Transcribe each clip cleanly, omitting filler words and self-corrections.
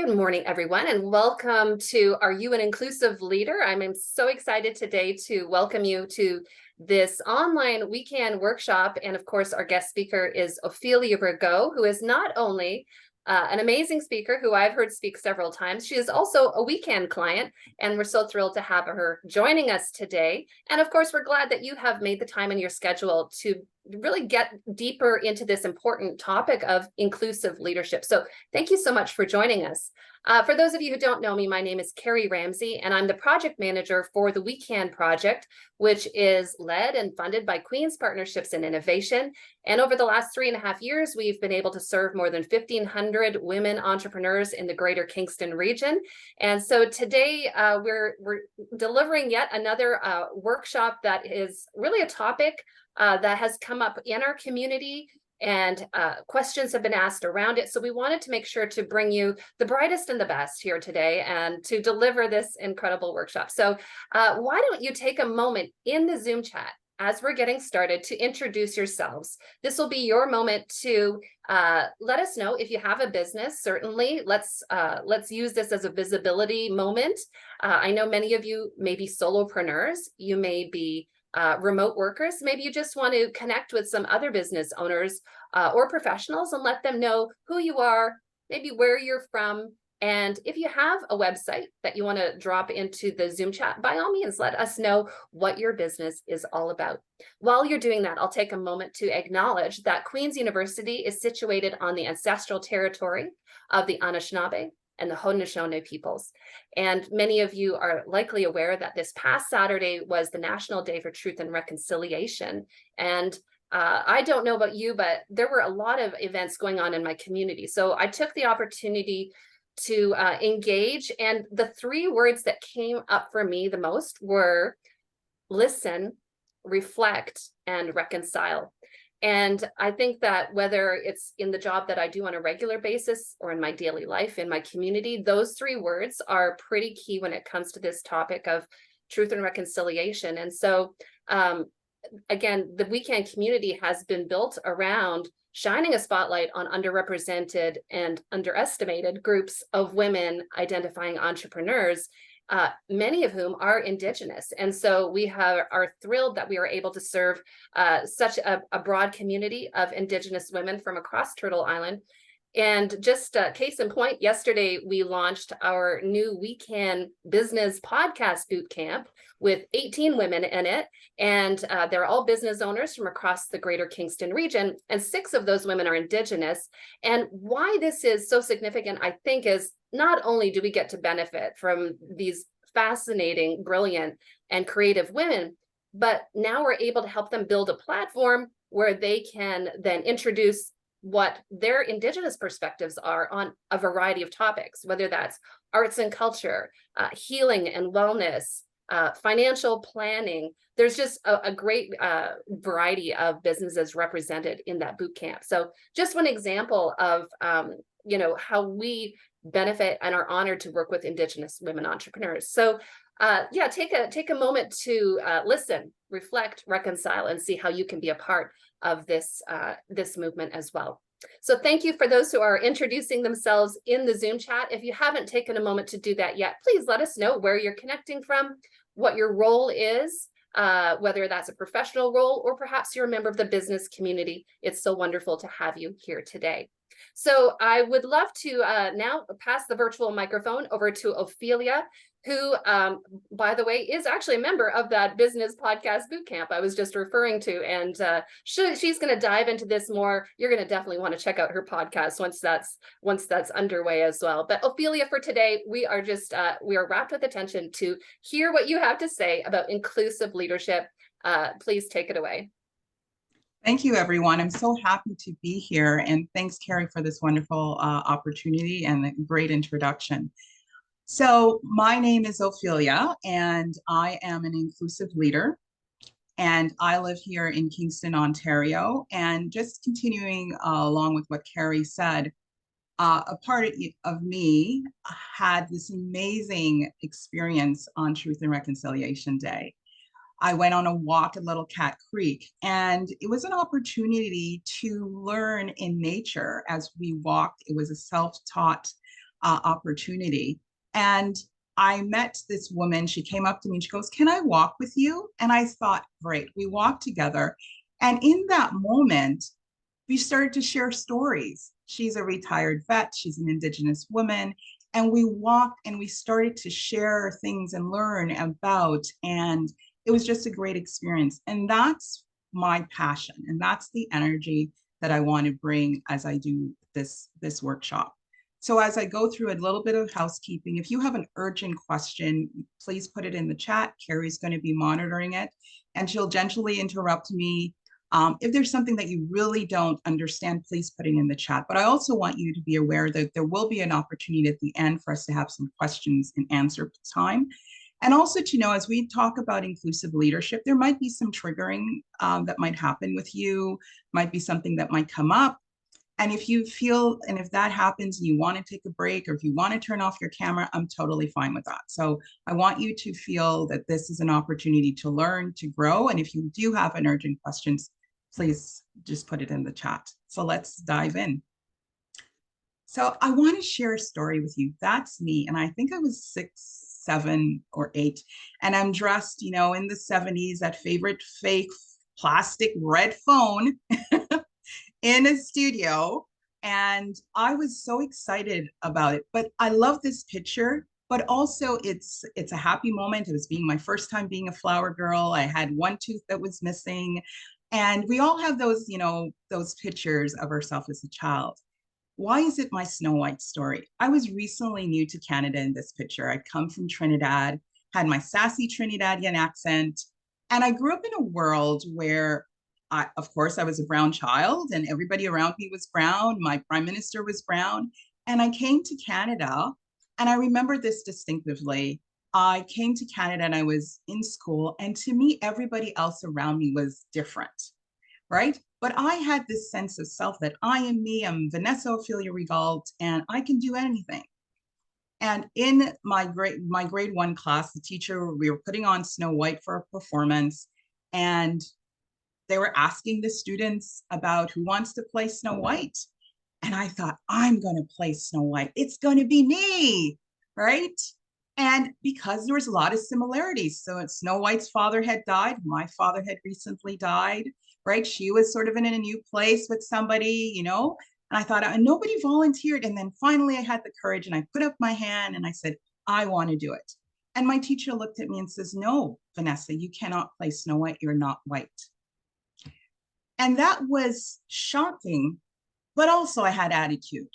Good morning, everyone, and welcome to Are You an Inclusive Leader? I'm so excited today to welcome you to this online weekend workshop. And of course, our guest speaker is Ophelia Rigault, who is not only an amazing speaker who I've heard speak several times, she is also a weekend client, and we're so thrilled to have her joining us today. And of course, we're glad that you have made the time in your schedule to really get deeper into this important topic of inclusive leadership. So thank you so much for joining us. For those of you who don't know me, my name is Carrie Ramsey, and I'm the project manager for the We Can Project, which is led and funded by Queen's Partnerships and Innovation. And over the last 3.5 years, we've been able to serve more than 1,500 women entrepreneurs in the greater Kingston region. And so today we're delivering yet another workshop that is really a topic that has come up in our community, and questions have been asked around it. So we wanted to make sure to bring you the brightest and the best here today and to deliver this incredible workshop. So why don't you take a moment in the Zoom chat as we're getting started to introduce yourselves. This will be your moment to let us know if you have a business. Certainly, let's use this as a visibility moment. I know many of you may be solopreneurs. You may be remote workers. Maybe you just want to connect with some other business owners or professionals and let them know who you are, maybe where you're from. And if you have a website that you want to drop into the Zoom chat, by all means, let us know what your business is all about. While you're doing that, I'll take a moment to acknowledge that Queen's University is situated on the ancestral territory of the Anishinaabe and the Haudenosaunee peoples. And many of you are likely aware that this past Saturday was the National Day for Truth and Reconciliation. And I don't know about you, but there were a lot of events going on in my community. So I took the opportunity to engage. And the 3 words that came up for me the most were listen, reflect, and reconcile. And I think that whether it's in the job that I do on a regular basis or in my daily life, in my community, those 3 words are pretty key when it comes to this topic of truth and reconciliation. And so, again, the weekend community has been built around shining a spotlight on underrepresented and underestimated groups of women identifying entrepreneurs, many of whom are Indigenous. And so we are thrilled that we are able to serve such a broad community of Indigenous women from across Turtle Island. And just case in point, yesterday we launched our new We Can Business Podcast Boot Camp with 18 women in it. And they're all business owners from across the greater Kingston region. And 6 of those women are Indigenous. And why this is so significant, I think, is not only do we get to benefit from these fascinating, brilliant, and creative women, but now we're able to help them build a platform where they can then introduce what their Indigenous perspectives are on a variety of topics, whether that's arts and culture, healing and wellness, financial planning. There's just a great variety of businesses represented in that boot camp. So just one example of how we benefit and are honored to work with Indigenous women entrepreneurs. So yeah, take a moment to listen, reflect, reconcile, and see how you can be a part of this movement as well. So thank you for those who are introducing themselves in the Zoom chat. If you haven't taken a moment to do that yet, please let us know where you're connecting from, what your role is, whether that's a professional role or perhaps you're a member of the business community. It's so wonderful to have you here today. So I would love to now pass the virtual microphone over to Ophelia, who, by the way, is actually a member of that business podcast bootcamp I was just referring to. And she's going to dive into this more. You're going to definitely want to check out her podcast once that's underway as well. But Ophelia, for today, we are wrapped with attention to hear what you have to say about inclusive leadership. Please take it away. Thank you, everyone. I'm so happy to be here. And thanks, Carrie, for this wonderful opportunity and a great introduction. So my name is Ophelia, and I am an inclusive leader. And I live here in Kingston, Ontario. And just continuing along with what Carrie said, a part of me had this amazing experience on Truth and Reconciliation Day. I went on a walk at Little Cat Creek, and it was an opportunity to learn in nature as we walked. It was a self-taught opportunity. And I met this woman. She came up to me and she goes, "Can I walk with you?" And I thought, great. We walked together. And in that moment, we started to share stories. She's a retired vet, she's an Indigenous woman. And we walked and we started to share things and learn about. And it was just a great experience. And that's my passion. And that's the energy that I want to bring as I do this workshop. So as I go through a little bit of housekeeping, if you have an urgent question, please put it in the chat. Carrie's going to be monitoring it, and she'll gently interrupt me. If there's something that you really don't understand, please put it in the chat. But I also want you to be aware that there will be an opportunity at the end for us to have some questions and answer time. And also to know, as we talk about inclusive leadership, there might be some triggering that might happen with you, might be something that might come up. And if you feel, and if that happens and you want to take a break, or if you want to turn off your camera, I'm totally fine with that. So I want you to feel that this is an opportunity to learn, to grow. And if you do have an urgent questions, please just put it in the chat. So let's dive in. So I want to share a story with you. That's me. And I think I was 6, 7, or 8. And I'm dressed, in the 70s, that favorite fake plastic red phone in a studio. And I was so excited about it. But I love this picture, but also it's a happy moment. It was my first time being a flower girl. I had one tooth that was missing. And we all have those, those pictures of ourselves as a child. Why is it my Snow White story? I was recently new to Canada in this picture. I'd come from Trinidad, had my sassy Trinidadian accent, and I grew up in a world where of course, I was a brown child and everybody around me was brown. My prime minister was brown. And I came to Canada, and I remember this distinctively. I came to Canada and I was in school, and to me, everybody else around me was different, right? But I had this sense of self that I am me, I'm Vanessa Ophelia Rigault, and I can do anything. And in my grade 1 class, the teacher, we were putting on Snow White for a performance, and they were asking the students about who wants to play Snow White. And I thought, I'm going to play Snow White. It's going to be me, right? And because there was a lot of similarities. So Snow White's father had died. My father had recently died, right? She was sort of in a new place with somebody, And I thought, and nobody volunteered. And then finally I had the courage and I put up my hand and I said, I want to do it. And my teacher looked at me and says, "No, Vanessa, you cannot play Snow White. You're not white." And that was shocking, but also I had attitude.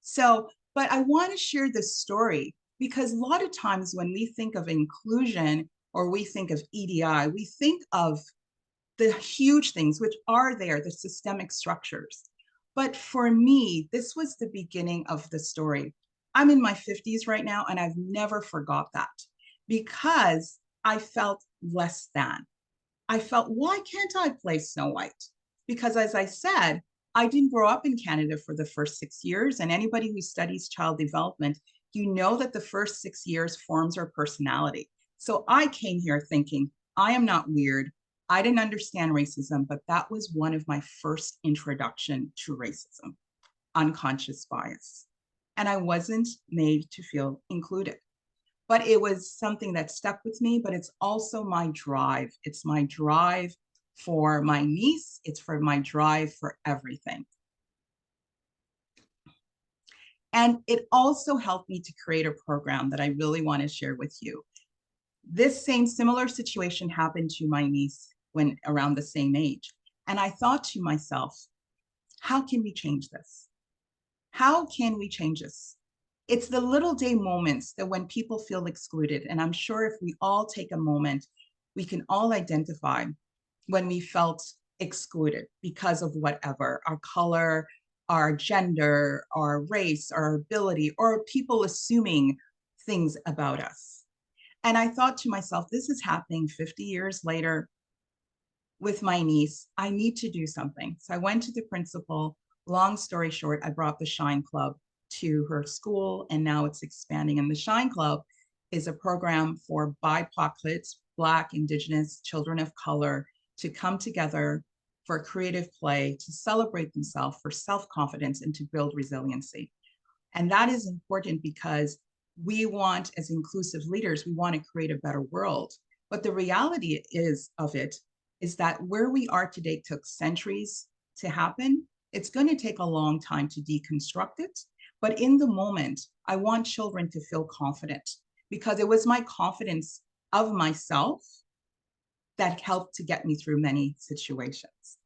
So, but I want to share this story because a lot of times when we think of inclusion or we think of EDI, we think of the huge things which are there, the systemic structures. But for me, this was the beginning of the story. I'm in my 50s right now, and I've never forgot that because I felt less than. I felt, why can't I play Snow White? Because as I said, I didn't grow up in Canada for the first 6 years. And anybody who studies child development, you know that the first 6 years forms our personality. So I came here thinking, I am not weird. I didn't understand racism, but that was one of my first introduction to racism, unconscious bias. And I wasn't made to feel included. But it was something that stuck with me, but it's also my drive. It's my drive for my niece. It's for my drive for everything. And it also helped me to create a program that I really want to share with you. This similar situation happened to my niece when around the same age. And I thought to myself, how can we change this? How can we change this? It's the little day moments that when people feel excluded. And I'm sure if we all take a moment, we can all identify when we felt excluded because of whatever, our color, our gender, our race, our ability, or people assuming things about us. And I thought to myself, this is happening 50 years later with my niece. I need to do something. So I went to the principal. Long story short, I brought the Shine Club to her school, and now it's expanding. And the Shine Club is a program for BIPOC kids, Black, Indigenous, children of color, to come together for creative play, to celebrate themselves, for self-confidence, and to build resiliency. And that is important because we want, as inclusive leaders, we want to create a better world. But the reality of it is that where we are today took centuries to happen. It's going to take a long time to deconstruct it. But in the moment, I want children to feel confident because it was my confidence of myself that helped to get me through many situations.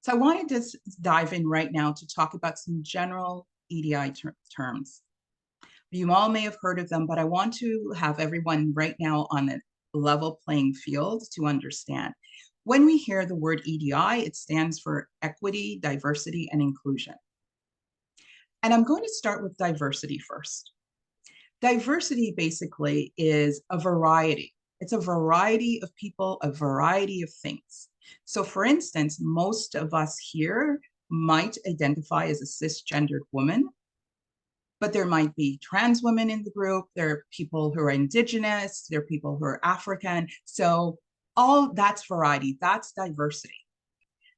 So I wanted to dive in right now to talk about some general EDI terms. You all may have heard of them, but I want to have everyone right now on a level playing field to understand. When we hear the word EDI, it stands for equity, diversity, and inclusion. And I'm going to start with diversity first. Diversity basically is a variety. It's a variety of people, a variety of things. So for instance, most of us here might identify as a cisgendered woman, but there might be trans women in the group. There are people who are indigenous. There are people who are African. So all that's variety, that's diversity.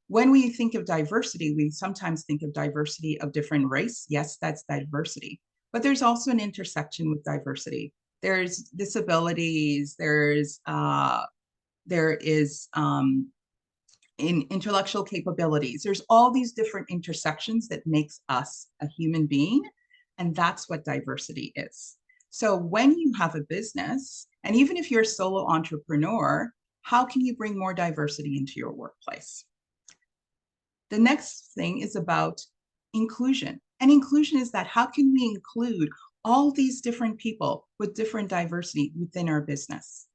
When we think of diversity, we sometimes think of diversity of different race. Yes, that's diversity. But there's also an intersection with diversity. There's disabilities, there is in intellectual capabilities. There's all these different intersections that makes us a human being. And that's what diversity is. So when you have a business, and even if you're a solo entrepreneur, how can you bring more diversity into your workplace? The next thing is about inclusion. And inclusion is that how can we include all these different people with different diversity within our business?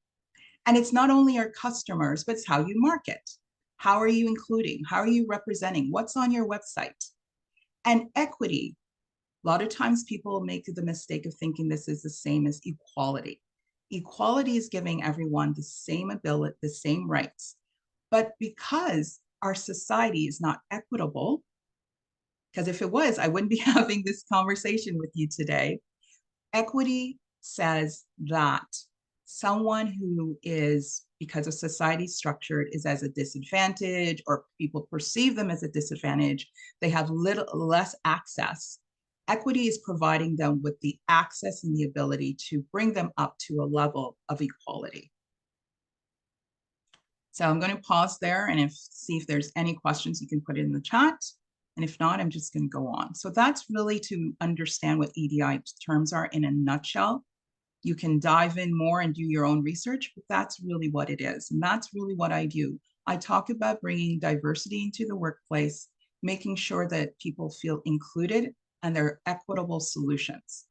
And it's not only our customers, but it's how you market. How are you including? How are you representing? What's on your website? And equity. A lot of times people make the mistake of thinking this is the same as equality. Equality is giving everyone the same ability, the same rights. But because our society is not equitable, because if it was, I wouldn't be having this conversation with you today. Equity says that someone who is, because of society structured, is as a disadvantage or people perceive them as a disadvantage, they have less access. Equity is providing them with the access and the ability to bring them up to a level of equality. So I'm going to pause there and see if there's any questions you can put it in the chat. And if not, I'm just going to go on. So that's really to understand what EDI terms are in a nutshell. You can dive in more and do your own research, but that's really what it is. And that's really what I do. I talk about bringing diversity into the workplace, making sure that people feel included and there are equitable solutions.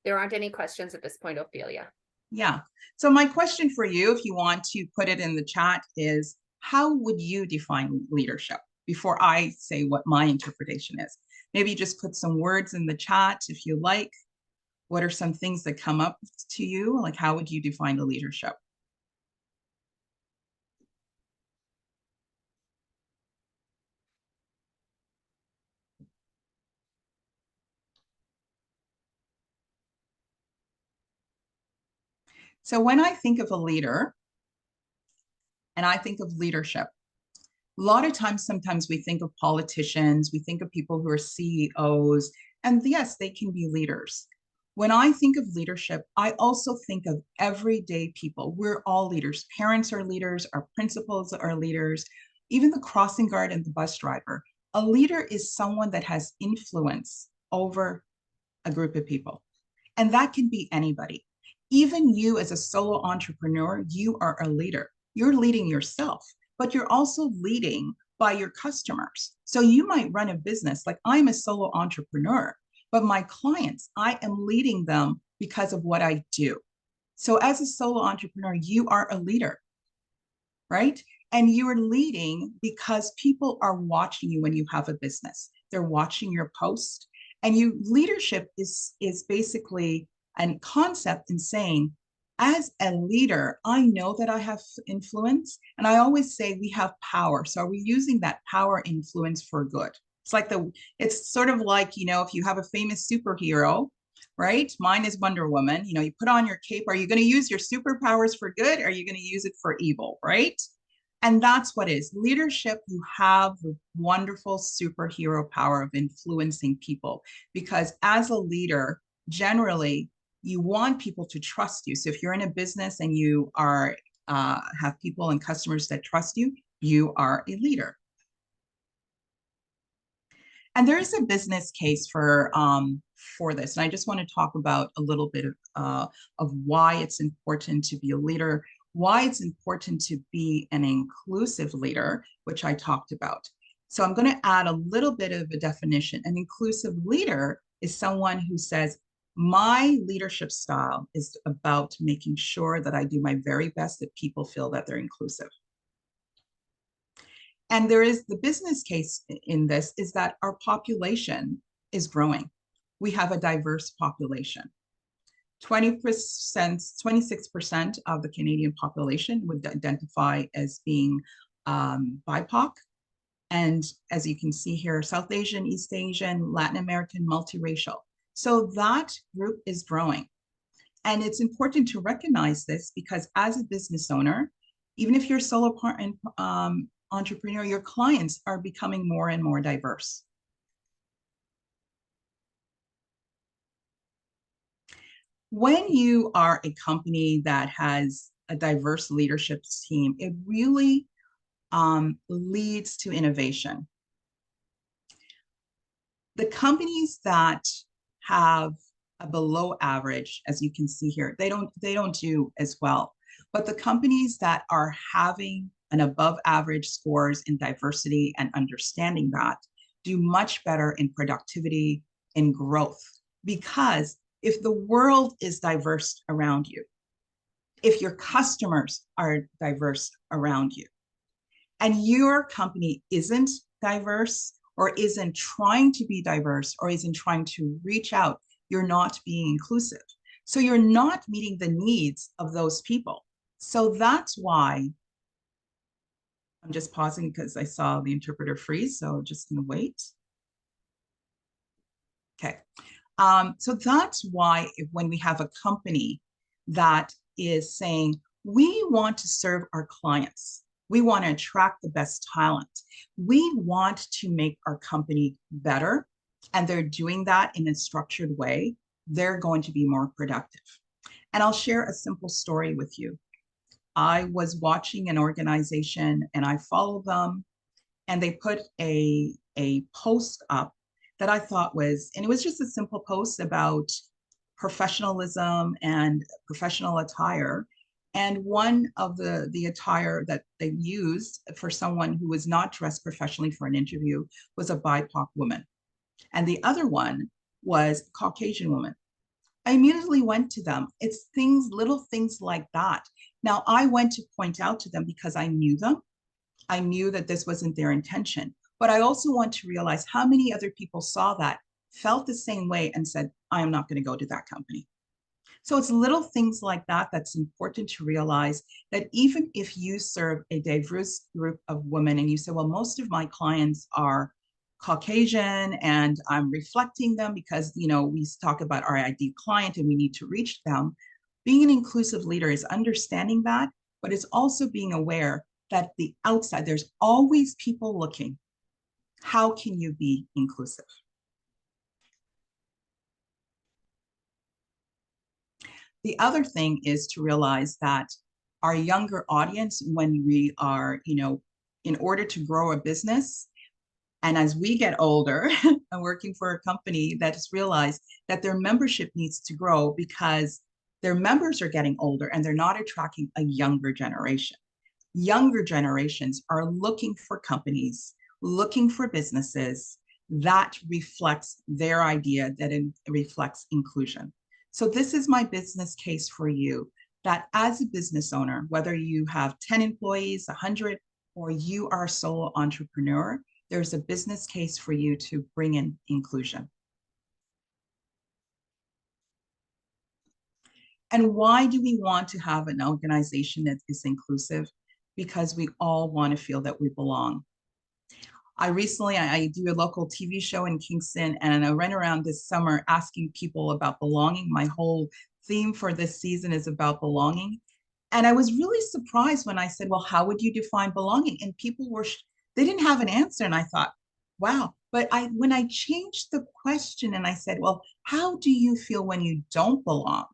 There aren't any questions at this point, Ophelia. Yeah. So my question for you, if you want to put it in the chat, is how would you define leadership before I say what my interpretation is? Maybe just put some words in the chat if you like. What are some things that come up to you? Like, how would you define a leadership? So when I think of a leader and I think of leadership, a lot of times, sometimes we think of politicians, we think of people who are CEOs, and yes, they can be leaders. When I think of leadership, I also think of everyday people. We're all leaders. Parents are leaders, our principals are leaders, even the crossing guard and the bus driver. A leader is someone that has influence over a group of people. And that can be anybody. Even you as a solo entrepreneur, you are a leader. You're leading yourself, but you're also leading by your customers. So you might run a business like I'm a solo entrepreneur, but my clients, I am leading them because of what I do. So as a solo entrepreneur, you are a leader, right? And you are leading because people are watching you when you have a business. They're watching your post. And leadership is basically a concept in saying, as a leader, I know that I have influence. And I always say we have power. So are we using that power influence for good? It's sort of like, if you have a famous superhero, right? Mine is Wonder Woman. You put on your cape. Are you going to use your superpowers for good? Or are you going to use it for evil, right? And that's what is leadership. You have the wonderful superhero power of influencing people because as a leader, generally, you want people to trust you. So if you're in a business and you are have people and customers that trust you, you are a leader. And there is a business case for this. And I just want to talk about a little bit of why it's important to be a leader, why it's important to be an inclusive leader, which I talked about. So I'm going to add a little bit of a definition. An inclusive leader is someone who says, my leadership style is about making sure that I do my very best that people feel that they're inclusive. And there is the business case in this is that our population is growing. We have a diverse population. 20%, 26% of the Canadian population would identify as being BIPOC. And as you can see here, South Asian, East Asian, Latin American, multiracial. So that group is growing. And it's important to recognize this because as a business owner, even if you're a solo entrepreneur, your clients are becoming more and more diverse. When you are a company that has a diverse leadership team, it really leads to innovation. The companies that have a below average, as you can see here, they don't do as well. But the companies that are having an above average scores in diversity and understanding that do much better in productivity and growth. Because if the world is diverse around you, if your customers are diverse around you, and your company isn't diverse or isn't trying to be diverse or isn't trying to reach out, you're not being inclusive. So you're not meeting the needs of those people. So that's why I'm just pausing because I saw the interpreter freeze. So just gonna wait. Okay. So that's why when we have a company that is saying, we want to serve our clients, we want to attract the best talent, we want to make our company better, and they're doing that in a structured way, they're going to be more productive. And I'll share a simple story with you. I was watching an organization and I followed them, and they put a post up that I thought was, and it was just a simple post about professionalism and professional attire. And one of the attire that they used for someone who was not dressed professionally for an interview was a BIPOC woman. And the other one was a Caucasian woman. I immediately went to them. It's things, little things like that. Now, I went to point out to them because I knew them. I knew that this wasn't their intention. But I also want to realize how many other people saw that, felt the same way, and said, I am not going to go to that company. So it's little things like that that's important to realize that even if you serve a diverse group of women and you say, well, most of my clients are Caucasian and I'm reflecting them because, we talk about our ideal client and we need to reach them. Being an inclusive leader is understanding that, but it's also being aware that the outside, there's always people looking. How can you be inclusive? The other thing is to realize that our younger audience, when we are, in order to grow a business, and as we get older and working for a company that has realized that their membership needs to grow because their members are getting older and they're not attracting a younger generation. Younger generations are looking for companies, looking for businesses that reflects their idea, that it reflects inclusion. So this is my business case for you, that as a business owner, whether you have 10 employees, 100, or you are a solo entrepreneur, there's a business case for you to bring in inclusion. And why do we want to have an organization that is inclusive? Because we all want to feel that we belong. I do a local TV show in Kingston, and I ran around this summer asking people about belonging. My whole theme for this season is about belonging. And I was really surprised when I said, well, how would you define belonging? And people were, they didn't have an answer. And I thought, wow. But when I changed the question and I said, well, how do you feel when you don't belong?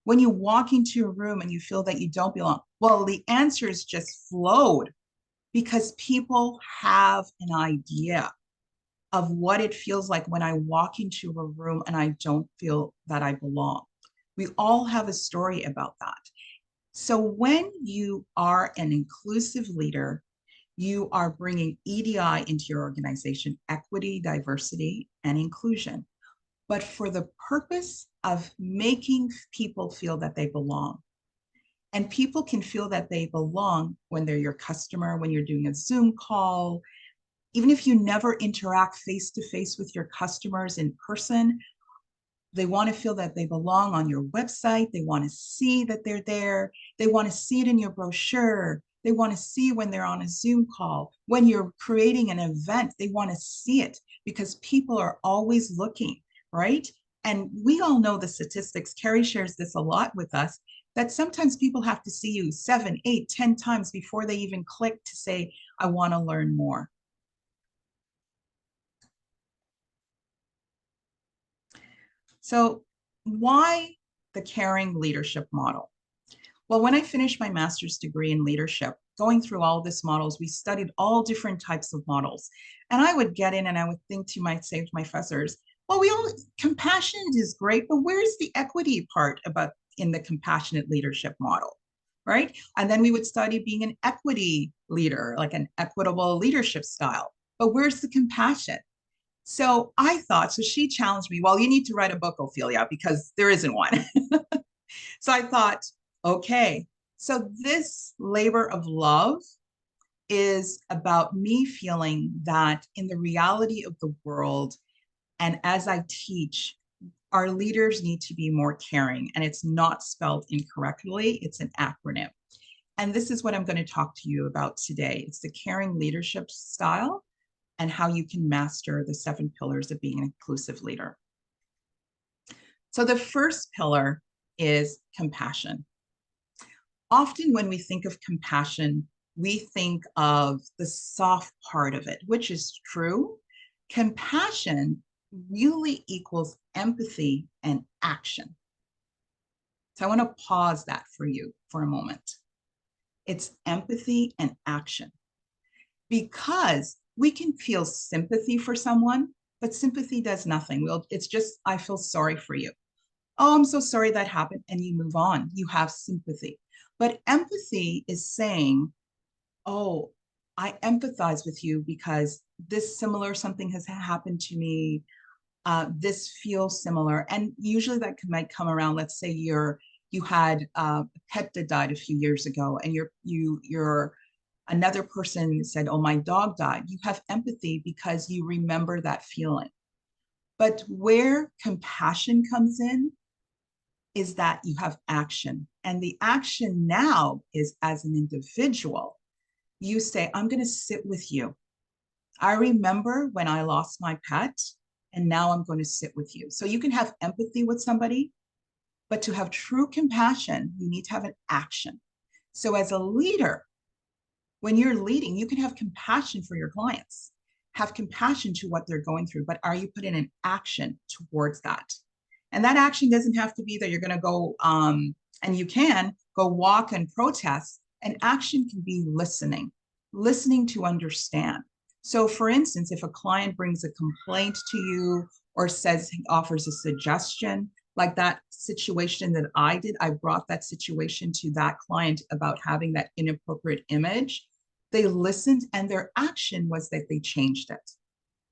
When you walk into a room and you feel that you don't belong? Well, the answers just flowed because people have an idea of what it feels like when I walk into a room and I don't feel that I belong. We all have a story about that. So when you are an inclusive leader, you are bringing EDI into your organization, equity, diversity, and inclusion, but for the purpose of making people feel that they belong. And people can feel that they belong when they're your customer, when you're doing a Zoom call, even if you never interact face to face with your customers in person, they want to feel that they belong on your website. They want to see that they're there. They want to see it in your brochure. They want to see when they're on a Zoom call. When you're creating an event, they want to see it because people are always looking, right? And we all know the statistics. Carrie shares this a lot with us, that sometimes people have to see you 7, 8, 10 times before they even click to say, I want to learn more. So why the caring leadership model? Well, when I finished my master's degree in leadership, going through all these models, we studied all different types of models. And I would get in and I would think to myself, my professors, well, compassion is great, but where's the equity part about in the compassionate leadership model, right? And then we would study being an equity leader, like an equitable leadership style. But where's the compassion? So I thought, so she challenged me, well, you need to write a book, Ophelia, because there isn't one. So I thought, okay, so this labor of love is about me feeling that in the reality of the world, and as I teach, our leaders need to be more caring, and it's not spelled incorrectly, it's an acronym. And this is what I'm going to talk to you about today. It's the caring leadership style and how you can master the 7 pillars of being an inclusive leader. So the first pillar is compassion. Often when we think of compassion, we think of the soft part of it, which is true. Compassion really equals empathy and action. So I want to pause that for you for a moment. It's empathy and action because we can feel sympathy for someone, but sympathy does nothing. It's just, I feel sorry for you. Oh, I'm so sorry that happened. And you move on. You have sympathy. But empathy is saying, oh, I empathize with you because this similar something has happened to me. This feels similar. And usually that might come around, let's say you had a pet that died a few years ago and you're another person said, oh, my dog died. You have empathy because you remember that feeling. But where compassion comes in is that you have action. And the action now is as an individual, you say, I'm going to sit with you. I remember when I lost my pet, and now I'm going to sit with you. So you can have empathy with somebody, but to have true compassion, you need to have an action. So as a leader, when you're leading, you can have compassion for your clients, have compassion to what they're going through, but are you putting an action towards that? And that action doesn't have to be that you're going to go, and you can go walk and protest. An action can be listening to understand. So for instance, if a client brings a complaint to you or offers a suggestion, like that situation that I did, I brought that situation to that client about having that inappropriate image. They listened and their action was that they changed it.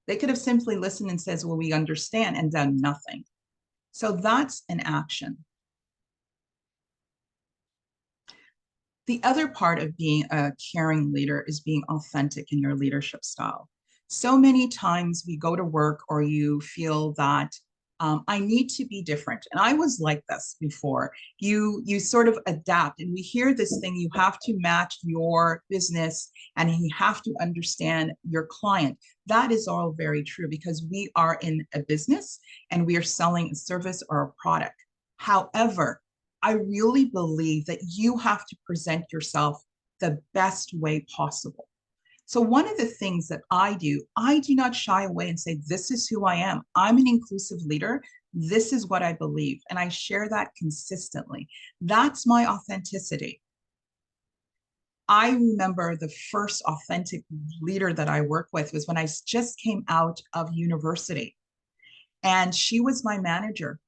They could have simply listened and says, well, we understand, and done nothing. So that's an action. The other part of being a caring leader is being authentic in your leadership style. So many times we go to work or you feel that I need to be different. And I was like this before. You sort of adapt, and we hear this thing, you have to match your business and you have to understand your client. That is all very true because we are in a business and we are selling a service or a product. However, I really believe that you have to present yourself the best way possible. So one of the things that I do not shy away and say, this is who I am. I'm an inclusive leader. This is what I believe. And I share that consistently. That's my authenticity. I remember the first authentic leader that I worked with was when I just came out of university, and she was my manager.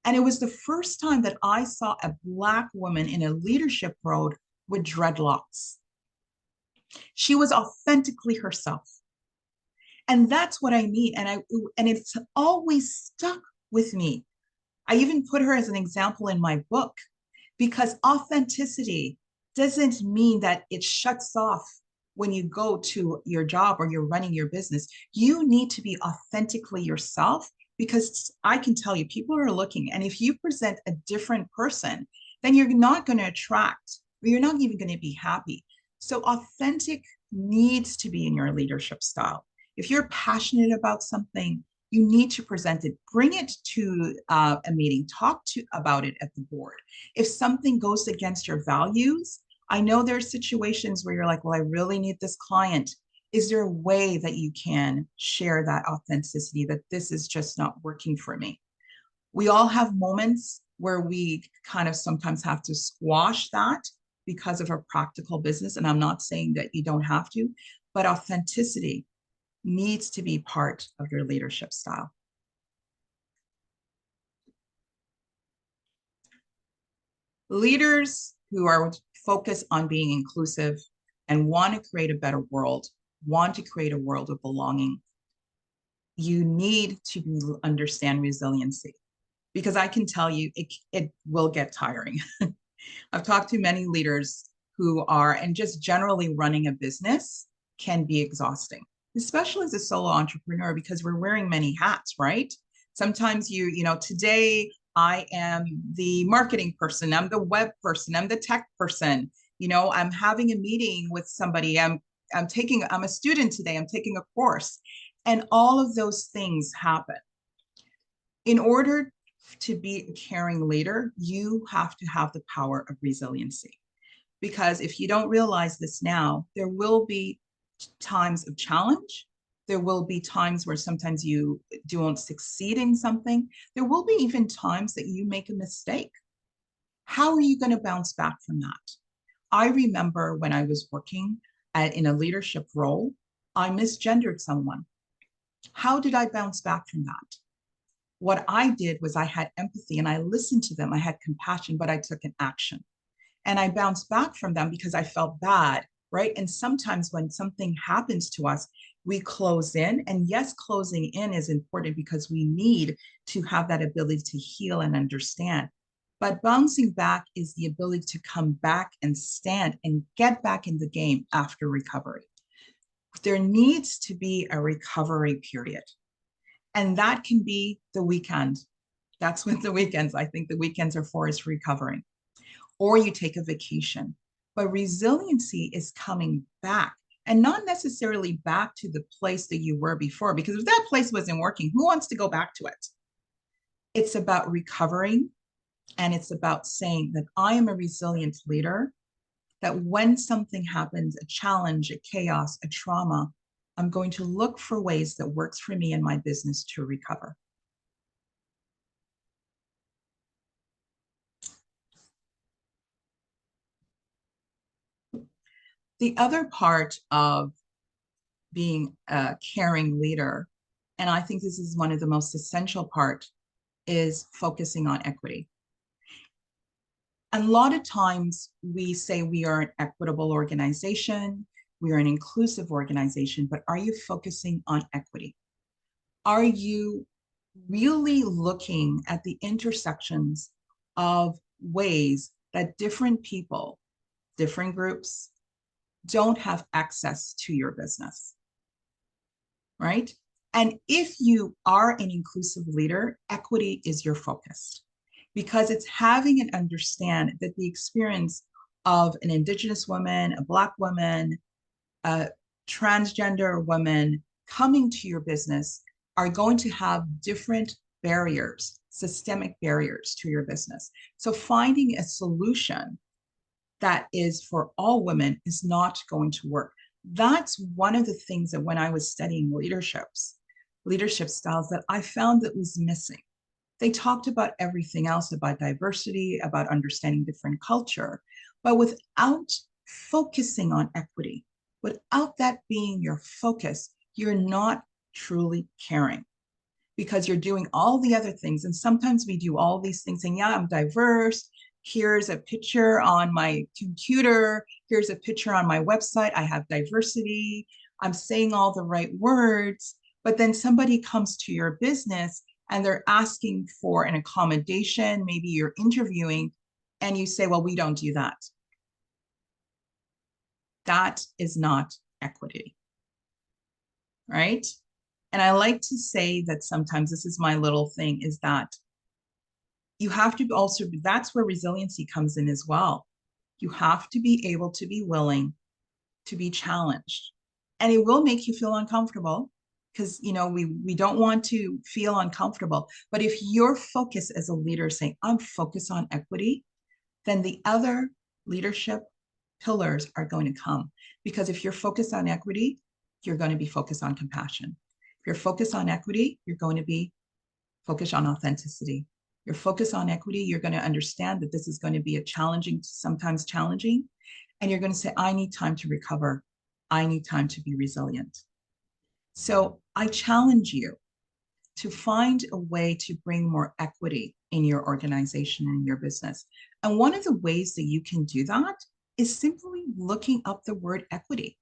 And it was the first time that I saw a Black woman in a leadership role with dreadlocks. She was authentically herself. And that's what I mean. And it's always stuck with me. I even put her as an example in my book, because authenticity doesn't mean that it shuts off when you go to your job or you're running your business. You need to be authentically yourself, because I can tell you, people are looking. And if you present a different person, then you're not going to attract, or you're not even going to be happy. So authentic needs to be in your leadership style. If you're passionate about something, you need to present it. Bring it to a meeting. Talk about it at the board. If something goes against your values, I know there are situations where you're like, well, I really need this client. Is there a way that you can share that authenticity, that this is just not working for me? We all have moments where we kind of sometimes have to squash that because of our practical business. And I'm not saying that you don't have to, but authenticity needs to be part of your leadership style. Leaders who are focused on being inclusive and want to create a better world, want to create a world of belonging, you need to understand resiliency, because I can tell you it will get tiring. I've talked to many leaders who are, and just generally running a business can be exhausting, especially as a solo entrepreneur, because we're wearing many hats, right? Sometimes today I am the marketing person, I'm the web person, I'm the tech person. I'm having a meeting with somebody. I'm a student today, I'm taking a course. And all of those things happen. In order to be a caring leader, you have to have the power of resiliency. Because if you don't realize this now, there will be times of challenge. There will be times where sometimes you don't succeed in something. There will be even times that you make a mistake. How are you going to bounce back from that? I remember when I was working in a leadership role, I misgendered someone. How did I bounce back from that? What I did was I had empathy and I listened to them. I had compassion, but I took an action. And I bounced back from them because I felt bad, right? And sometimes when something happens to us, we close in. And yes, closing in is important because we need to have that ability to heal and understand. But bouncing back is the ability to come back and stand and get back in the game after recovery. There needs to be a recovery period. And that can be the weekend. That's what the weekends, I think the weekends are for, is recovering. Or you take a vacation. But resiliency is coming back, and not necessarily back to the place that you were before, because if that place wasn't working, who wants to go back to it? It's about recovering, and it's about saying that I am a resilient leader, that when something happens, a challenge, a chaos, a trauma, I'm going to look for ways that works for me and my business to recover. The other part of being a caring leader, and I think this is one of the most essential part, is focusing on equity. A lot of times we say we are an equitable organization, we are an inclusive organization, but are you focusing on equity? Are you really looking at the intersections of ways that different people, different groups, don't have access to your business, right? And if you are an inclusive leader, equity is your focus, because it's having and understand that the experience of an Indigenous woman, a Black woman, a transgender woman coming to your business are going to have different barriers, systemic barriers to your business. So finding a solution that is for all women is not going to work. That's one of the things that when I was studying leadership styles that I found that was missing. They talked about everything else, about diversity, about understanding different culture, but without focusing on equity, without that being your focus, you're not truly caring because you're doing all the other things. And sometimes we do all these things saying, yeah, I'm diverse. Here's a picture on my computer. Here's a picture on my website. I have diversity. I'm saying all the right words. But then somebody comes to your business and they're asking for an accommodation. Maybe you're interviewing and you say, well, we don't do that. That is not equity, right? And I like to say that sometimes this is my little thing is that you have to also, that's where resiliency comes in as well. You have to be able to be willing to be challenged. And it will make you feel uncomfortable because, you know, we don't want to feel uncomfortable. But if your focus as a leader saying, I'm focused on equity, then the other leadership pillars are going to come. Because if you're focused on equity, you're going to be focused on compassion. If you're focused on equity, you're going to be focused on authenticity. You're focused on equity, you're going to understand that this is going to be a challenging, sometimes challenging, and you're going to say, I need time to recover. I need time to be resilient. So I challenge you to find a way to bring more equity in your organization and your business. And one of the ways that you can do that is simply looking up the word equity.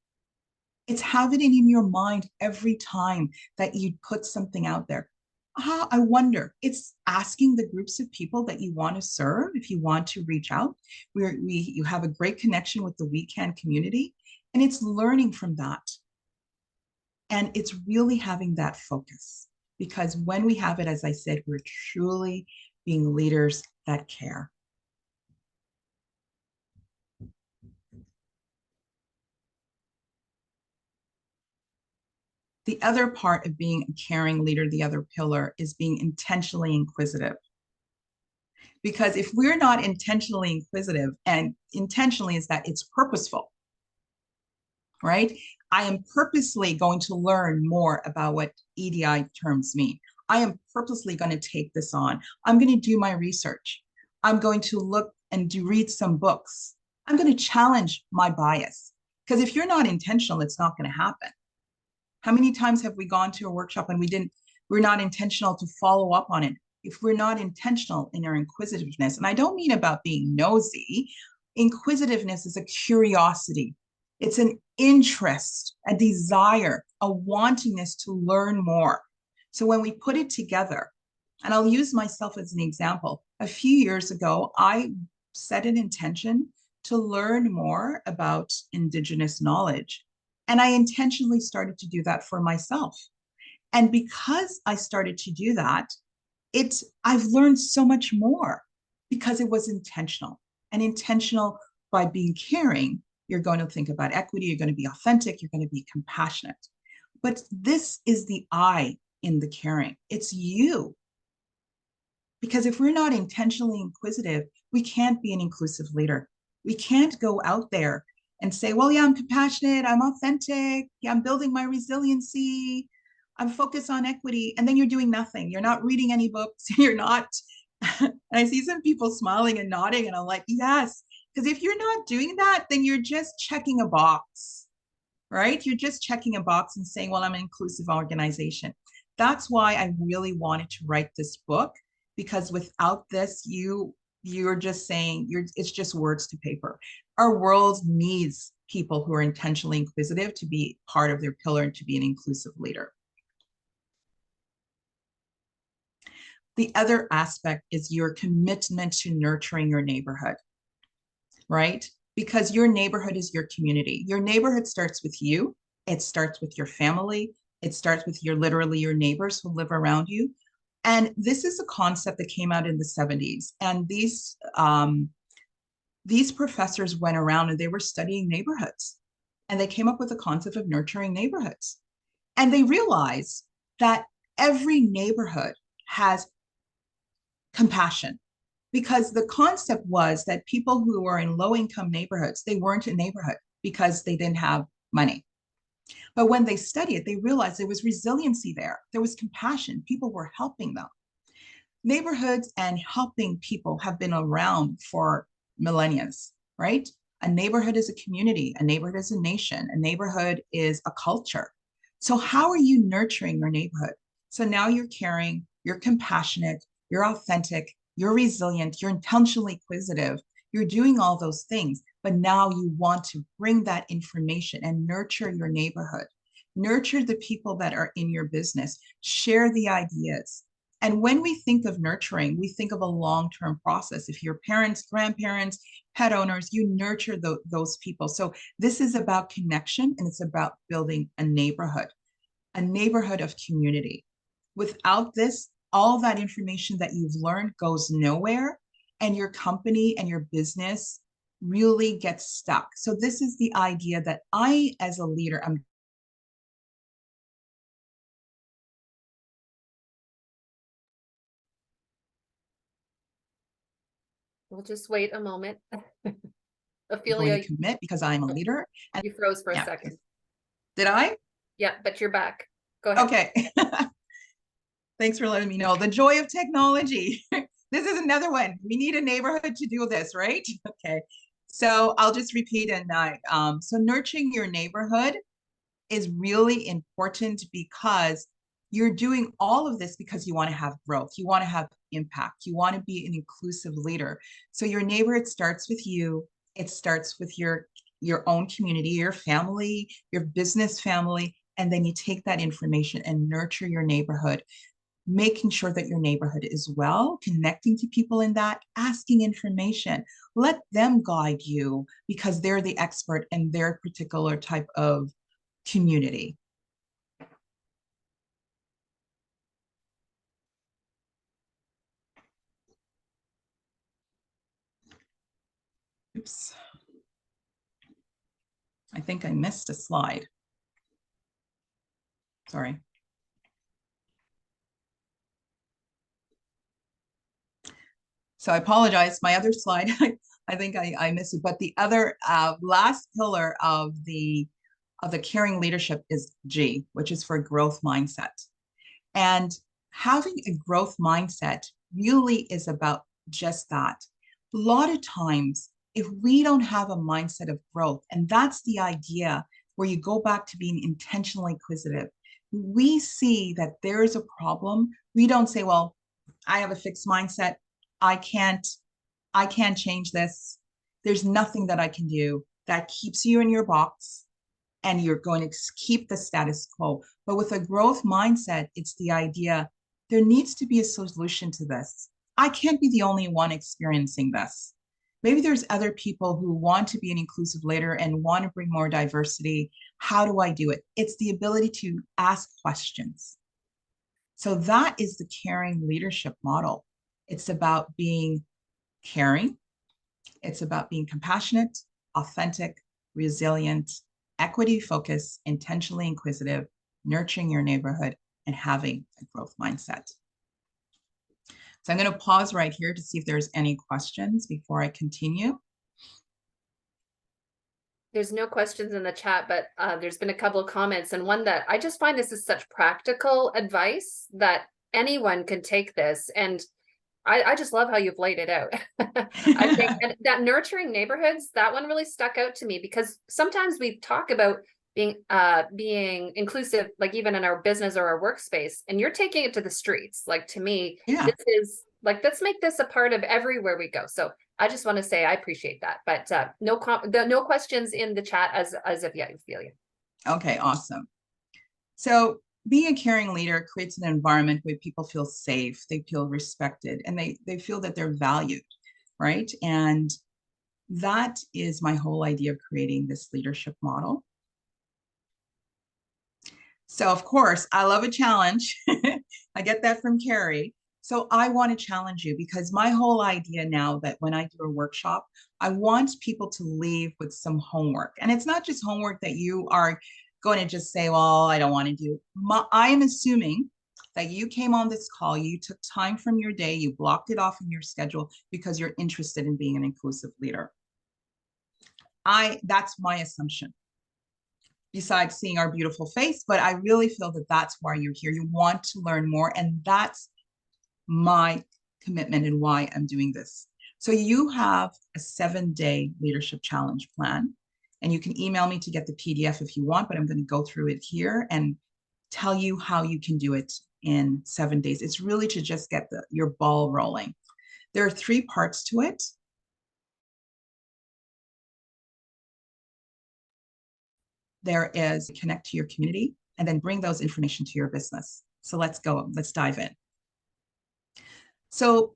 It's having it in your mind every time that you put something out there. I wonder, it's asking the groups of people that you want to serve, if you want to reach out. You have a great connection with the We Can community, and it's learning from that. And it's really having that focus because when we have it, as I said, we're truly being leaders that care. The other part of being a caring leader, the other pillar, is being intentionally inquisitive. Because if we're not intentionally inquisitive, and intentionally is that it's purposeful, right? I am purposely going to learn more about what EDI terms mean. I am purposely going to take this on. I'm going to do my research. I'm going to look and read some books. I'm going to challenge my bias. Because if you're not intentional, it's not going to happen. How many times have we gone to a workshop and we're not intentional to follow up on it? If we're not intentional in our inquisitiveness, and I don't mean about being nosy, inquisitiveness is a curiosity. It's an interest, a desire, a wantingness to learn more. So when we put it together, and I'll use myself as an example, a few years ago, I set an intention to learn more about Indigenous knowledge. And I intentionally started to do that for myself. And because I started to do that, I've learned so much more because it was intentional. And intentional by being caring, you're going to think about equity, you're going to be authentic, you're going to be compassionate. But this is the I in the caring. It's you. Because if we're not intentionally inquisitive, we can't be an inclusive leader. We can't go out there and say, well, yeah, I'm compassionate, I'm authentic, yeah, I'm building my resiliency, I'm focused on equity, and then you're doing nothing. You're not reading any books, you're not, and I see some people smiling and nodding, and I'm like, yes, because if you're not doing that, then you're just checking a box, right? You're just checking a box and saying, well, I'm an inclusive organization. That's why I really wanted to write this book, because without this, you're just saying it's just words to paper. Our world needs people who are intentionally inquisitive to be part of their pillar and to be an inclusive leader. The other aspect is your commitment to nurturing your neighborhood, right? Because your neighborhood is your community. Your neighborhood starts with you. It starts with your family. It starts with literally your neighbors who live around you. And this is a concept that came out in the 70s. And these professors went around and they were studying neighborhoods. And they came up with the concept of nurturing neighborhoods. And they realized that every neighborhood has compassion. Because the concept was that people who were in low income neighborhoods, they weren't a neighborhood because they didn't have money. But when they studied it, they realized there was resiliency there. There was compassion. People were helping them. Neighborhoods and helping people have been around for millennia, right? A neighborhood is a community, a neighborhood is a nation, a neighborhood is a culture. So, how are you nurturing your neighborhood? So now you're caring, you're compassionate, you're authentic, you're resilient, you're intentionally inquisitive, you're doing all those things, but now you want to bring that information and nurture your neighborhood, nurture the people that are in your business, share the ideas. And when we think of nurturing, we think of a long-term process. If you're parents, grandparents, pet owners, you nurture those people. So this is about connection, and it's about building a neighborhood of community. Without this, all that information that you've learned goes nowhere, and your company and your business really gets stuck. So this is the idea that I, as a leader, I'm We'll just wait a moment. going to Ophelia, commit because I'm a leader. And you froze for a yeah, second. did I? Yeah, but you're back. Go ahead. Okay. Thanks for letting me know. The joy of technology. This is another one. We need a neighborhood to do this, right? Okay. So I'll just repeat and so nurturing your neighborhood is really important because you're doing all of this because you want to have growth, you want to have impact, you want to be an inclusive leader. So your neighborhood starts with you. It starts with your own community, your family, your business family, and then you take that information and nurture your neighborhood, making sure that your neighborhood is well, connecting to people in that, asking information. Let them guide you because they're the expert in their particular type of community. Oops. I think I missed a slide. Sorry. So I apologize. My other slide, I think I missed it. But the other last pillar of the caring leadership is G, which is for growth mindset. And having a growth mindset really is about just that. A lot of times, if we don't have a mindset of growth, and that's the idea where you go back to being intentionally inquisitive, we see that there is a problem. We don't say, well, I have a fixed mindset. I can't, I can't change this. There's nothing that I can do. That keeps you in your box and you're going to keep the status quo. But with a growth mindset, it's the idea there needs to be a solution to this. I can't be the only one experiencing this. Maybe there's other people who want to be an inclusive leader and want to bring more diversity. How do I do it? It's the ability to ask questions. So that is the caring leadership model. It's about being caring. It's about being compassionate, authentic, resilient, equity focused, intentionally inquisitive, nurturing your neighborhood, and having a growth mindset. So I'm going to pause right here to see if there's any questions before I continue. There's no questions in the chat, but there's been a couple of comments, and one that I just find this is such practical advice that anyone can take this. And I just love how you've laid it out. I think that nurturing neighborhoods, that one really stuck out to me because sometimes we talk about being inclusive, like even in our business or our workspace, and you're taking it to the streets. Like to me, Yeah. this is like, let's make this a part of everywhere we go. So I just want to say I appreciate that. But no questions in the chat as of yet, Ophelia. Okay, awesome. So being a caring leader creates an environment where people feel safe, they feel respected, and they feel that they're valued, right? And that is my whole idea of creating this leadership model. So of course, I love a challenge. I get that from Carrie. So I want to challenge you because my whole idea now that when I do a workshop, I want people to leave with some homework. And it's not just homework that you are going to just say, well, I don't want to do. I am assuming that you came on this call, you took time from your day, you blocked it off in your schedule because you're interested in being an inclusive leader. That's my assumption, besides seeing our beautiful face, but I really feel that that's why you're here. You want to learn more, and that's my commitment and why I'm doing this. So you have a 7-day leadership challenge plan, and you can email me to get the PDF if you want, but I'm going to go through it here and tell you how you can do it in 7 days. It's really to just get your ball rolling. There are 3 parts to it. There is connect to your community and then bring those information to your business. So let's go, let's dive in. So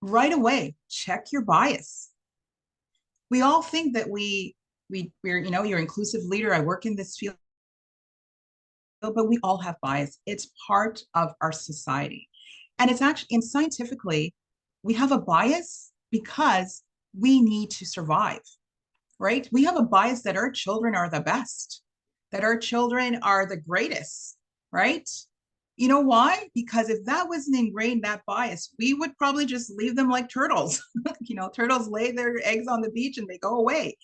right away, check your bias. We all think that we're, you're an inclusive leader. I work in this field, but we all have bias. It's part of our society. And it's actually, and scientifically, we have a bias because we need to survive, right? We have a bias that our children are the best, that our children are the greatest, right? You know why? Because if that wasn't ingrained, that bias, we would probably just leave them like turtles. Turtles lay their eggs on the beach and they go away.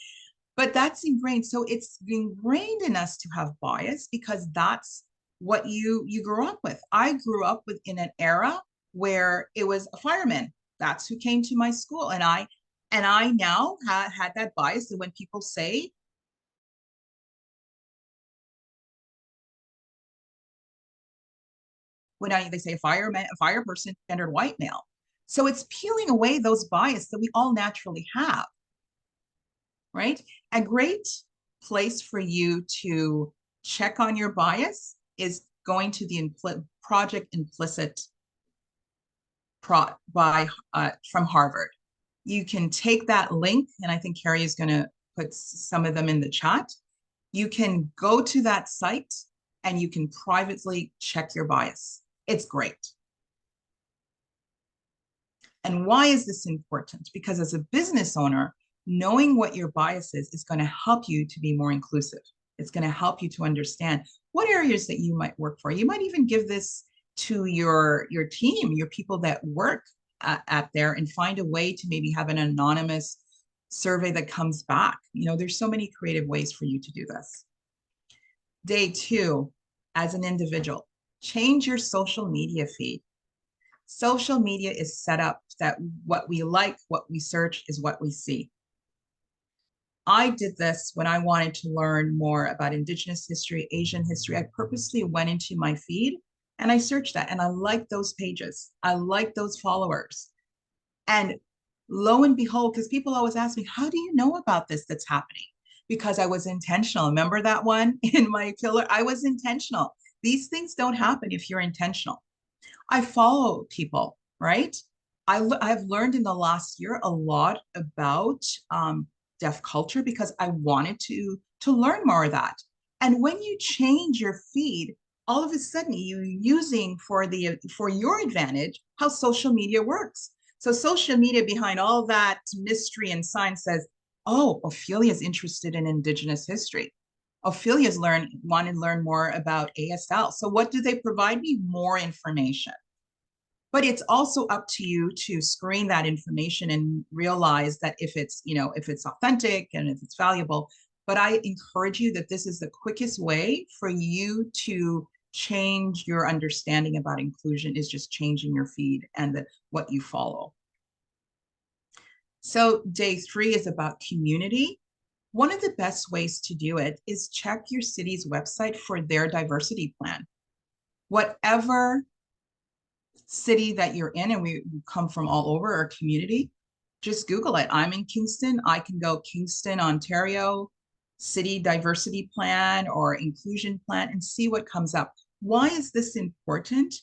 But that's ingrained. So it's ingrained in us to have bias because that's what you grew up with. I grew up in an era where it was a fireman. That's who came to my school. And I now had that bias that when people say, they say a fireman, a fire person, gendered white male. So it's peeling away those bias that we all naturally have, right? A great place for you to check on your bias is going to the Project Implicit from Harvard. You can take that link, and I think Carrie is going to put some of them in the chat. You can go to that site and you can privately check your bias. It's great. And why is this important? Because as a business owner, knowing what your bias is going to help you to be more inclusive. It's going to help you to understand what areas that you might work for. You might even give this to your team, your people that work at there, and find a way to maybe have an anonymous survey that comes back. There's so many creative ways for you to do this. Day 2, as an individual, change your social media feed. Social media is set up that what we like, what we search is what we see. I did this when I wanted to learn more about Indigenous history, Asian history. I purposely went into my feed and I searched that, and I liked those pages. I liked those followers. And lo and behold, because people always ask me, how do you know about this that's happening? Because I was intentional. Remember that one in my pillar? I was intentional. These things don't happen if you're intentional. I follow people, right? I've learned in the last year a lot about deaf culture because I wanted to learn more of that. And when you change your feed, all of a sudden you're using for your advantage how social media works. So social media, behind all that mystery and science, says, oh, Ophelia is interested in Indigenous history. Ophelia's wanted to learn more about ASL. So what do they provide me? More information. But it's also up to you to screen that information and realize that if it's authentic and if it's valuable. But I encourage you that this is the quickest way for you to change your understanding about inclusion, is just changing your feed and what you follow. So day 3 is about community. One of the best ways to do it is check your city's website for their diversity plan. Whatever city that you're in, and we come from all over our community, just Google it. I'm in Kingston. I can go Kingston, Ontario, city diversity plan or inclusion plan and see what comes up. Why is this important?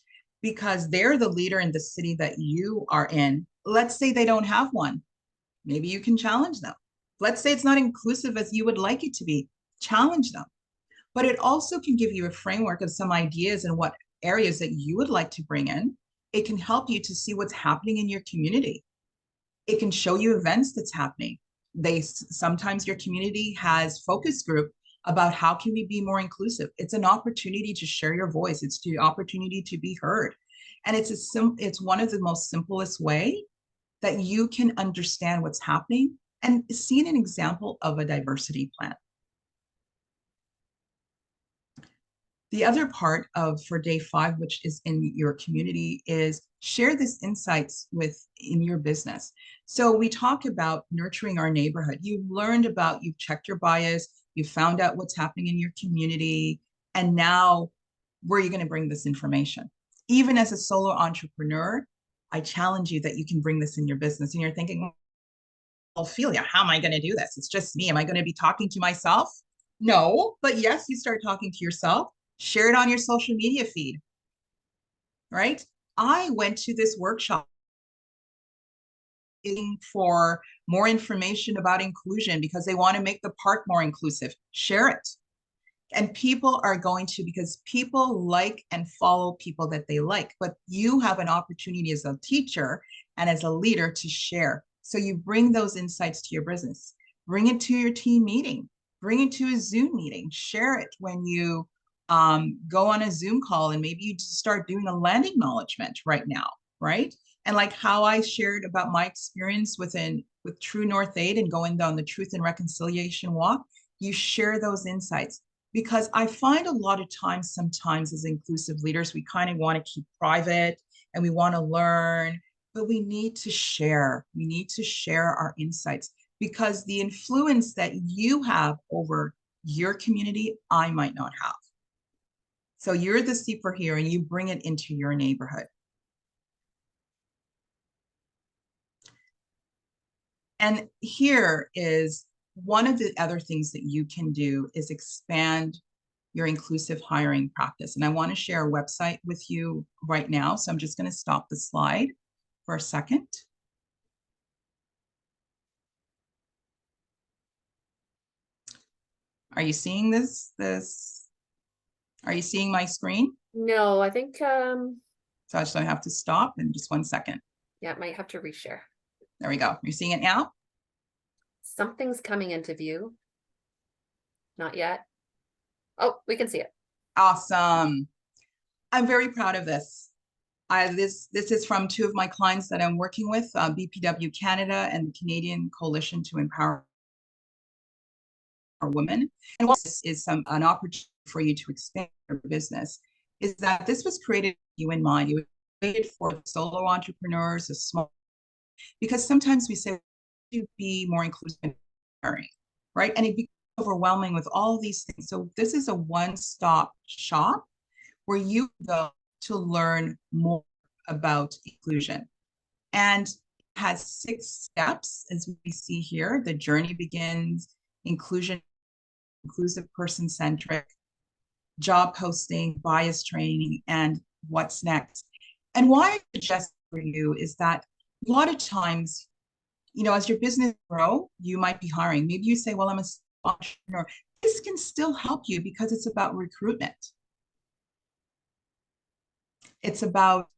Because they're the leader in the city that you are in. Let's say they don't have one. Maybe you can challenge them. Let's say it's not inclusive as you would like it to be. Challenge them. But it also can give you a framework of some ideas and what areas that you would like to bring in. It can help you to see what's happening in your community. It can show you events that's happening. Sometimes your community has focus group about how can we be more inclusive. It's an opportunity to share your voice. It's the opportunity to be heard. And it's one of the most simplest way that you can understand what's happening and see an example of a diversity plan. The other part of for day 5, which is in your community, is share this insights in your business. So we talk about nurturing our neighborhood. You've checked your bias, you found out what's happening in your community, and now where are you going to bring this information? Even as a solo entrepreneur, I challenge you that you can bring this in your business. And you're thinking, Ophelia, how am I going to do this? It's just me. Am I going to be talking to myself? No, but yes, you start talking to yourself. Share it on your social media feed, right? I went to this workshop for more information about inclusion because they want to make the park more inclusive. Share it. And people are going to, because people like and follow people that they like, but you have an opportunity as a teacher and as a leader to share. So you bring those insights to your business, bring it to your team meeting, bring it to a Zoom meeting, share it when you go on a Zoom call, and maybe you just start doing a land acknowledgement right now, right? And like how I shared about my experience with True North Aid and going down the Truth and Reconciliation Walk, you share those insights. Because I find a lot of times, sometimes as inclusive leaders, we kind of want to keep private and we want to learn, but we need to share. We need to share our insights because the influence that you have over your community, I might not have. So you're the seeper here and you bring it into your neighborhood. And here is one of the other things that you can do is expand your inclusive hiring practice. And I want to share a website with you right now. So I'm just going to stop the slide for a second. Are you seeing this? Are you seeing my screen? No, I think So I just have to stop in just 1 second. yeah, might have to reshare. There we go. You're seeing it now? Something's coming into view. Not yet. Oh, we can see it. Awesome. I'm very proud of this. This is from 2 of my clients that I'm working with, BPW Canada and the Canadian Coalition to Empower Women. And what this is an opportunity for you to expand your business is that this was created with you in mind. It was created for solo entrepreneurs, a small, because sometimes we say to be more inclusive in hiring, right? And it becomes overwhelming with all these things. So this is a one-stop shop where you go to learn more about inclusion. And has 6 steps, as we see here. The journey begins, inclusion, inclusive person-centric, job posting, bias training, and what's next. And why I suggest for you is that a lot of times, as your business grow, you might be hiring. Maybe you say, well, I'm a entrepreneur. This can still help you because it's about recruitment. It's about,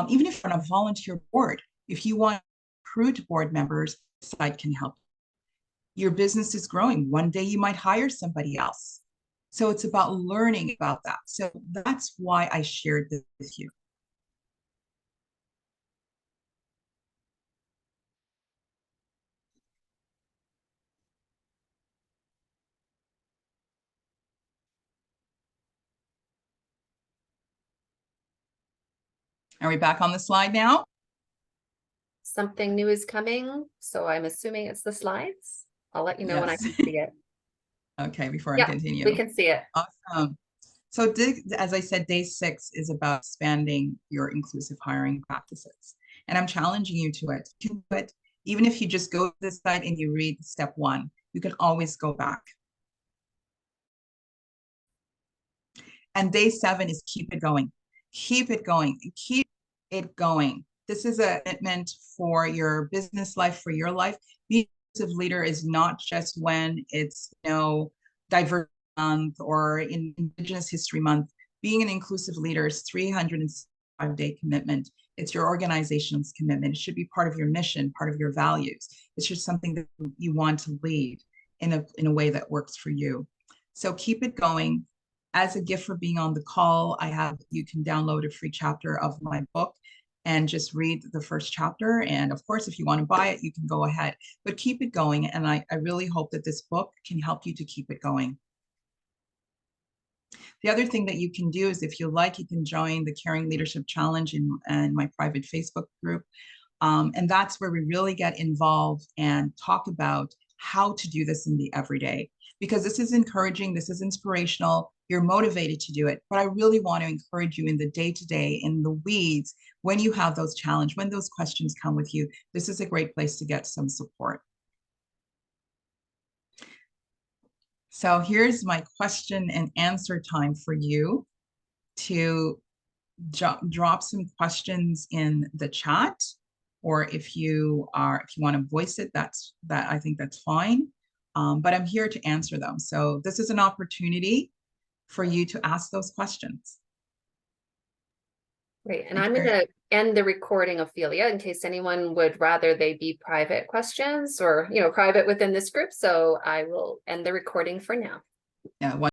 even if you're on a volunteer board, if you want to recruit board members, the site can help. Your business is growing. One day you might hire somebody else. So it's about learning about that. So that's why I shared this with you. Are we back on the slide now? Something new is coming, so I'm assuming it's the slides. I'll let you know when I can see it. Okay, before I continue. We can see it. Awesome. So as I said, day 6 is about expanding your inclusive hiring practices. And I'm challenging you to it. You can do it. Even if you just go to this site and you read step 1, you can always go back. And day 7 is keep it going. Keep it going. Keep it going. This is a commitment for your business life, for your life. Being an inclusive leader is not just when it's, Diversity Month or in Indigenous History Month. Being an inclusive leader is 365-day commitment. It's your organization's commitment. It should be part of your mission, part of your values. It's just something that you want to lead in a way that works for you. So keep it going. As a gift for being on the call, you can download a free chapter of my book and just read the first chapter. And of course, if you want to buy it, you can go ahead, but keep it going. And I really hope that this book can help you to keep it going. The other thing that you can do is, if you like, you can join the Caring Leadership Challenge in my private Facebook group. And that's where we really get involved and talk about how to do this in the everyday, because this is encouraging, this is inspirational, you're motivated to do it. But I really want to encourage you in the day-to-day, in the weeds, when you have those challenges, when those questions come with you, this is a great place to get some support. So here's my question and answer time for you to drop some questions in the chat, or if you want to voice it, I think that's fine. But I'm here to answer them. So this is an opportunity for you to ask those questions. Great. And I'm going to end the recording, Ophelia, in case anyone would rather they be private questions or, private within this group. So I will end the recording for now. Yeah.